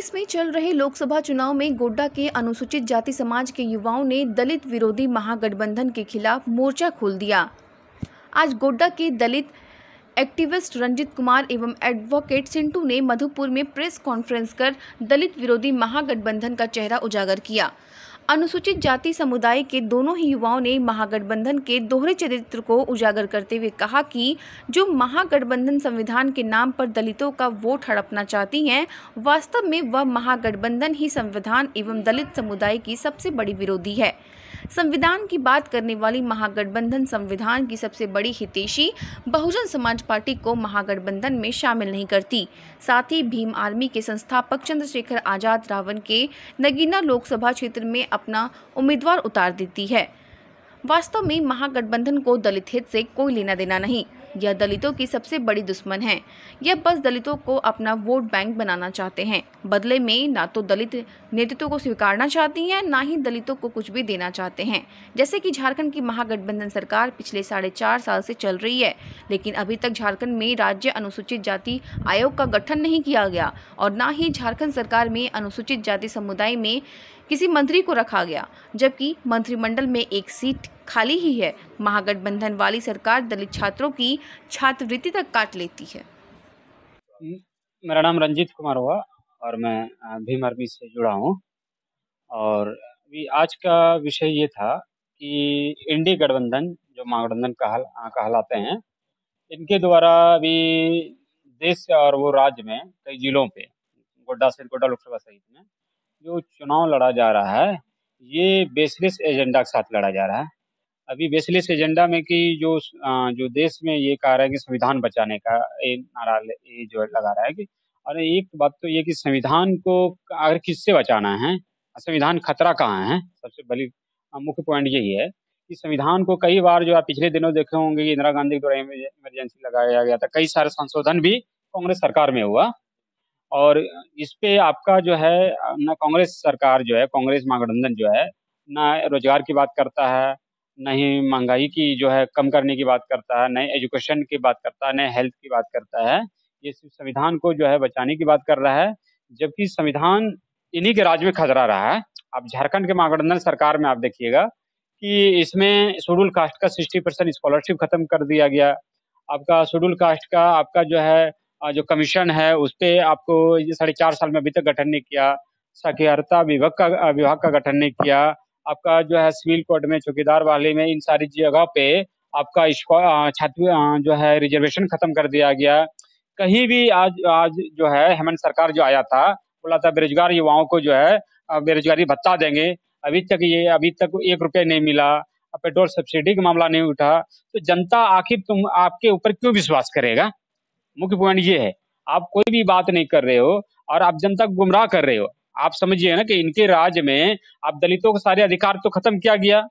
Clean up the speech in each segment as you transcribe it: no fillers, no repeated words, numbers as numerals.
देश में चल रहे लोकसभा चुनाव में गोड्डा के अनुसूचित जाति समाज के युवाओं ने दलित विरोधी महागठबंधन के खिलाफ मोर्चा खोल दिया। आज गोड्डा के दलित एक्टिविस्ट रंजित कुमार एवं एडवोकेट सिंटू ने मधुपुर में प्रेस कॉन्फ्रेंस कर दलित विरोधी महागठबंधन का चेहरा उजागर किया। अनुसूचित जाति समुदाय के दोनों ही युवाओं ने महागठबंधन के दोहरे चरित्र को उजागर करते हुए कहा कि जो महागठबंधन संविधान के नाम पर दलितों का वोट हड़पना चाहती हैं, वास्तव में वह महागठबंधन ही संविधान एवं दलित समुदाय की सबसे बड़ी विरोधी है। संविधान की बात करने वाली महागठबंधन संविधान की सबसे बड़ी हितैषी बहुजन समाज पार्टी को महागठबंधन में शामिल नहीं करती। साथ ही भीम आर्मी के संस्थापक चंद्रशेखर आजाद रावण के नगीना लोकसभा क्षेत्र में अपना उम्मीदवार उतार देती है। वास्तव में महागठबंधन को दलित हित से कोई लेना देना नहीं। यह दलितों की सबसे बड़ी दुश्मन है। यह बस दलितों को अपना वोट बैंक बनाना चाहते हैं। बदले में ना तो दलित नेतृत्व को स्वीकारना चाहती हैं, ना ही दलितों को कुछ भी देना चाहते हैं। जैसे कि झारखंड की महागठबंधन सरकार पिछले 4.5 साल से चल रही है, लेकिन अभी तक झारखंड में राज्य अनुसूचित जाति आयोग का गठन नहीं किया गया और ना ही झारखंड सरकार में अनुसूचित जाति समुदाय में किसी मंत्री को रखा गया, जबकि मंत्रिमंडल में एक सीट खाली ही है। महागठबंधन वाली सरकार दलित छात्रों की छात्रवृत्ति तक काट लेती है। मेरा नाम रंजीत कुमार हुआ और मैं भीम आर्मी से जुड़ा हूँ। और अभी आज का विषय ये था कि इंडी गठबंधन जो महागठबंधन कहलाते हैं, इनके द्वारा अभी देश और वो राज्य में कई जिलों पे गोड्डा लोकसभा सहित में जो चुनाव लड़ा जा रहा है, ये बेसलेस एजेंडा के साथ लड़ा जा रहा है। अभी बेसलेस एजेंडा में कि जो देश में ये कह रहा है कि संविधान बचाने का ये नारा ये जो लगा रहा है कि अरे एक बात तो ये कि संविधान को अगर किससे बचाना है, संविधान खतरा कहाँ है, सबसे बड़ी मुख्य पॉइंट यही है कि संविधान को कई बार जो आप पिछले दिनों देखे होंगे कि इंदिरा गांधी के द्वारा इमरजेंसी लगाया गया था, कई सारे संशोधन भी कांग्रेस सरकार में हुआ। और इस पे आपका जो है ना कांग्रेस सरकार जो है, कांग्रेस महागठबंधन जो है ना रोजगार की बात करता है, न ही महंगाई की जो है कम करने की बात करता है, न एजुकेशन की बात करता है, न हेल्थ की बात करता है। ये सिर्फ संविधान को जो है बचाने की बात कर रहा है, जबकि संविधान इन्हीं के राज में खतरा रहा है। अब झारखंड के महागठबंधन सरकार में आप देखिएगा कि इसमें शेड्यूल कास्ट का 60% स्कॉलरशिप खत्म कर दिया गया। आपका शेड्यूल कास्ट का आपका जो है जो कमीशन है उस पर आपको ये 4.5 साल में अभी तक गठन नहीं किया। साक्षरता विभाग का गठन नहीं किया। आपका जो है सिविल कोड में, चौकीदार वाले में, इन सारी जगह पे आपका छात्र जो है रिजर्वेशन खत्म कर दिया गया। कहीं भी आज जो है हेमंत सरकार जो आया था, बोला था बेरोजगार युवाओं को जो है बेरोजगारी भत्ता देंगे। अभी तक 1 रुपया नहीं मिला। पेट्रोल सब्सिडी का मामला नहीं उठा। तो जनता आखिर तुम आपके ऊपर क्यों विश्वास करेगा? मुख्य पॉइंट ये है, आप कोई भी बात नहीं कर रहे हो और आप जनता को गुमराह कर रहे हो। आप समझिए ना कि इनके राज्य में आप दलितों के सारे अधिकार तो खत्म किया गया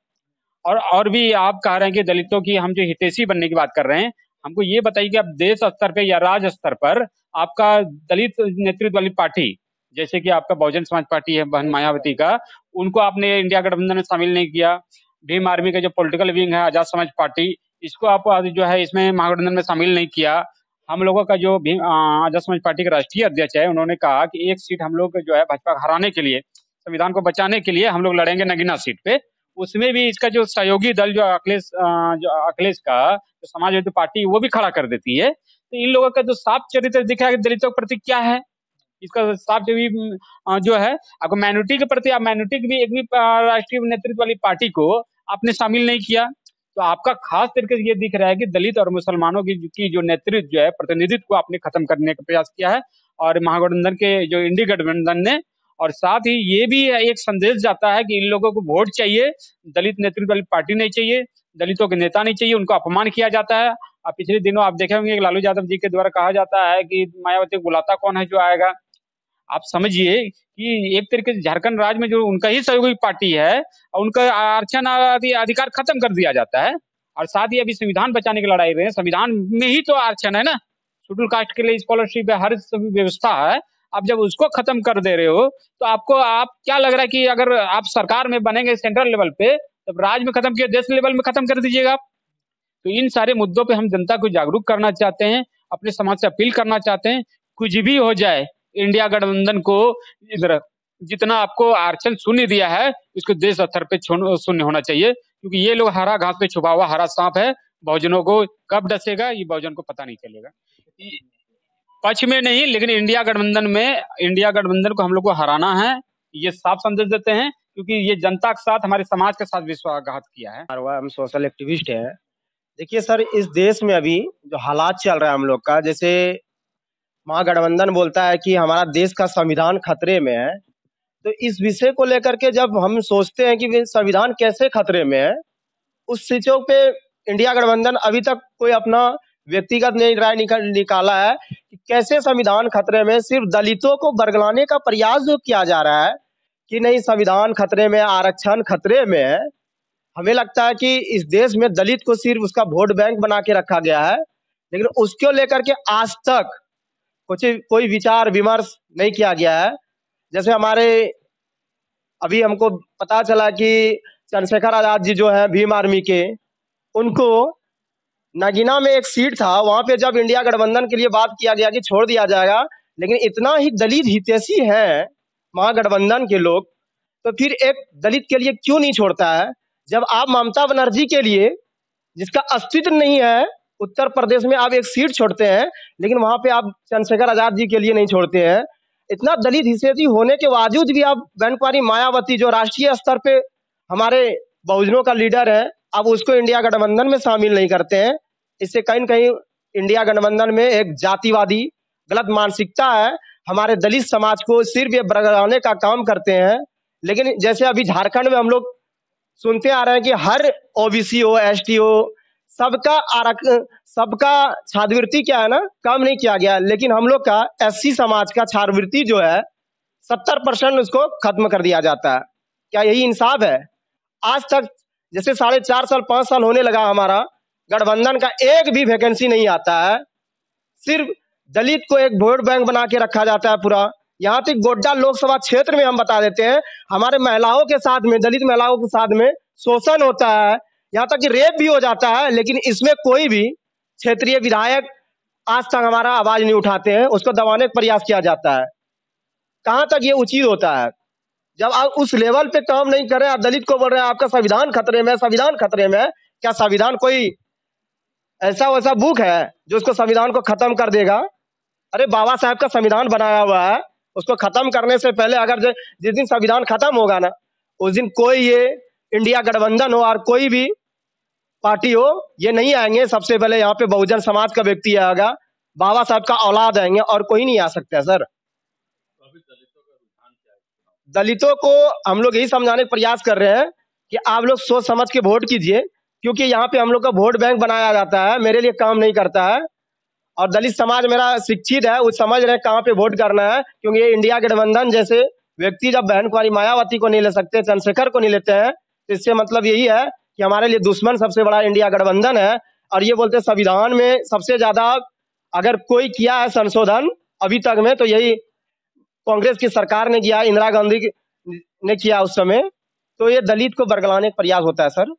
और भी आप कह रहे हैं कि दलितों की हम जो हितैषी बनने की बात कर रहे हैं। हमको ये बताइए कि आप देश स्तर पे या राज्य स्तर पर आपका दलित नेतृत्व वाली पार्टी, जैसे कि आपका बहुजन समाज पार्टी है बहन मायावती का, उनको आपने इंडिया गठबंधन में शामिल नहीं किया। भीम आर्मी का जो पॉलिटिकल विंग है आजाद समाज पार्टी, इसको आप जो है इसमें महागठबंधन में शामिल नहीं किया। हम लोगों का जो आजाद समाज पार्टी के राष्ट्रीय अध्यक्ष है, उन्होंने कहा कि एक सीट हम लोग जो है भाजपा को हराने के लिए, संविधान को बचाने के लिए हम लोग लड़ेंगे नगीना सीट पे। उसमें भी इसका जो सहयोगी दल जो अखिलेश का जो समाजवादी पार्टी, वो भी खड़ा कर देती है। तो इन लोगों का जो साफ चरित्र दिख रहा है कि दलितों के प्रति क्या है, इसका साफ जो है आपको माइनॉरिटी के प्रति, आप माइनॉरिटी की भी एक भी राष्ट्रीय नेतृत्व वाली पार्टी को आपने शामिल नहीं किया। तो आपका खास तरीके से ये दिख रहा है कि दलित और मुसलमानों की जो नेतृत्व जो है, प्रतिनिधित्व को आपने खत्म करने का प्रयास किया है। और महागठबंधन के जो इंडी गठबंधन ने, और साथ ही ये भी एक संदेश जाता है कि इन लोगों को वोट चाहिए, दलित नेतृत्व वाली पार्टी नहीं चाहिए, दलितों के नेता नहीं चाहिए, उनको अपमान किया जाता है। अब पिछले दिनों आप देखे होंगे लालू यादव जी के द्वारा कहा जाता है कि मायावती को बुलाता कौन है जो आएगा। आप समझिए कि एक तरीके से झारखंड राज्य में जो उनका ही सहयोगी पार्टी है, उनका आरक्षण अधिकार खत्म कर दिया जाता है। और साथ ही अभी संविधान बचाने की लड़ाई रहे हैं, संविधान में ही तो आरक्षण है ना, शेड्यूल कास्ट के लिए स्कॉलरशिप है, हर व्यवस्था है। आप जब उसको खत्म कर दे रहे हो तो आप क्या लग रहा है कि अगर आप सरकार में बनेंगे सेंट्रल लेवल पे, तब राज्य में खत्म किया, देश लेवल में खत्म कर दीजिएगा आप। तो इन सारे मुद्दों पे हम जनता को जागरूक करना चाहते हैं, अपने समाज से अपील करना चाहते हैं। कुछ भी हो जाए, इंडिया गठबंधन को इधर जितना आपको आरक्षण शून्य दिया है, इसको देश स्तर पे शून्य होना चाहिए, क्योंकि ये लोग हरा घास पे छुपा हुआ हरा सांप है। बहुजनों को कब डसेगा ये बहुजन को पता नहीं चलेगा। पक्ष में नहीं, लेकिन इंडिया गठबंधन को हम लोग को हराना है, ये साफ संदेश देते हैं, क्योंकि ये जनता के साथ, हमारे समाज के साथ विश्वासघात किया है। हम सोशल एक्टिविस्ट हैं। देखिए सर, इस देश में अभी जो हालात चल रहा है हम लोग का, जैसे महागठबंधन बोलता है कि हमारा देश का संविधान खतरे में है, तो इस विषय को लेकर के जब हम सोचते हैं कि संविधान कैसे खतरे में है, उस चीजों पे इंडिया गठबंधन अभी तक कोई अपना व्यक्तिगत राय निकाला है कि कैसे संविधान खतरे में। सिर्फ दलितों को बरगलाने का प्रयास जो किया जा रहा है कि नहीं संविधान खतरे में, आरक्षण खतरे में है। हमें लगता है कि इस देश में दलित को सिर्फ उसका वोट बैंक बना के रखा गया है, लेकिन उसको लेकर के आज तक कोई विचार विमर्श नहीं किया गया है। जैसे अभी हमको पता चला कि चंद्रशेखर आजाद जी जो है भीम आर्मी के, उनको नगीना में एक सीट था, वहां पे जब इंडिया गठबंधन के लिए बात किया गया कि छोड़ दिया जाएगा, लेकिन इतना ही दलित हितैषी है महागठबंधन के लोग, तो फिर एक दलित के लिए क्यों नहीं छोड़ता है। जब आप ममता बनर्जी के लिए, जिसका अस्तित्व नहीं है, उत्तर प्रदेश में आप एक सीट छोड़ते हैं, लेकिन वहां पे आप चंद्रशेखर आजाद जी के लिए नहीं छोड़ते हैं। इतना दलित हितैषी होने के बावजूद भी आप बहन कुमारी मायावती, जो राष्ट्रीय स्तर पे हमारे बहुजनों का लीडर है, अब उसको इंडिया गठबंधन में शामिल नहीं करते हैं। इससे कहीं न कहीं इंडिया गठबंधन में एक जातिवादी गलत मानसिकता है। हमारे दलित समाज को सिर्फ ये बरगलाने का काम करते हैं। लेकिन जैसे अभी झारखंड में हम लोग सुनते आ रहे हैं कि हर ओबीसी हो, एसटी हो, सबका छात्रवृत्ति क्या है ना, कम नहीं किया गया, लेकिन हम लोग का एससी समाज का छात्रवृत्ति जो है 70% उसको खत्म कर दिया जाता है। क्या यही इंसाफ है? आज तक जैसे 4.5 साल 5 साल होने लगा, हमारा गठबंधन का एक भी वैकेंसी नहीं आता है। सिर्फ दलित को एक वोट बैंक बना के रखा जाता है पूरा। यहाँ तक गोड्डा लोकसभा क्षेत्र में हम बता देते हैं, हमारे महिलाओं के साथ में, दलित महिलाओं के साथ में शोषण होता है, यहाँ तक कि रेप भी हो जाता है, लेकिन इसमें कोई भी क्षेत्रीय विधायक आज तक हमारा आवाज नहीं उठाते हैं, उसको दबाने का प्रयास किया जाता है। कहाँ तक ये उचित होता है? जब आप उस लेवल पे काम नहीं कर रहे, आप दलित को बोल रहे हैं आपका संविधान खतरे में, संविधान खतरे में। क्या संविधान कोई ऐसा वैसा बुक है जो उसको संविधान को खत्म कर देगा? अरे बाबा साहब का संविधान बनाया हुआ है, उसको खत्म करने से पहले अगर जिस दिन संविधान खत्म होगा ना, उस दिन कोई ये इंडिया गठबंधन हो और कोई भी पार्टी हो, ये नहीं आएंगे। सबसे पहले यहाँ पे बहुजन समाज का व्यक्ति आएगा, बाबा साहब का औलाद आएंगे, और कोई नहीं आ सकता है सर। दलितों को हम लोग यही समझाने का प्रयास कर रहे हैं कि आप लोग सोच समझ के वोट कीजिए, क्योंकि यहाँ पे हम लोग का वोट बैंक बनाया जाता है, मेरे लिए काम नहीं करता है। और दलित समाज मेरा शिक्षित है, वो समझ रहे हैं कहाँ पे वोट करना है, क्योंकि ये इंडिया गठबंधन जैसे व्यक्ति जब बहन कुमारी मायावती को नहीं ले सकते, चंद्रशेखर को नहीं लेते हैं, तो इससे मतलब यही है कि हमारे लिए दुश्मन सबसे बड़ा इंडिया गठबंधन है। और ये बोलते संविधान में सबसे ज्यादा अगर कोई किया है संशोधन अभी तक में, तो यही कांग्रेस की सरकार ने किया, इंदिरा गांधी ने किया उस समय। तो ये दलित को बरगलाने का प्रयास होता है सर।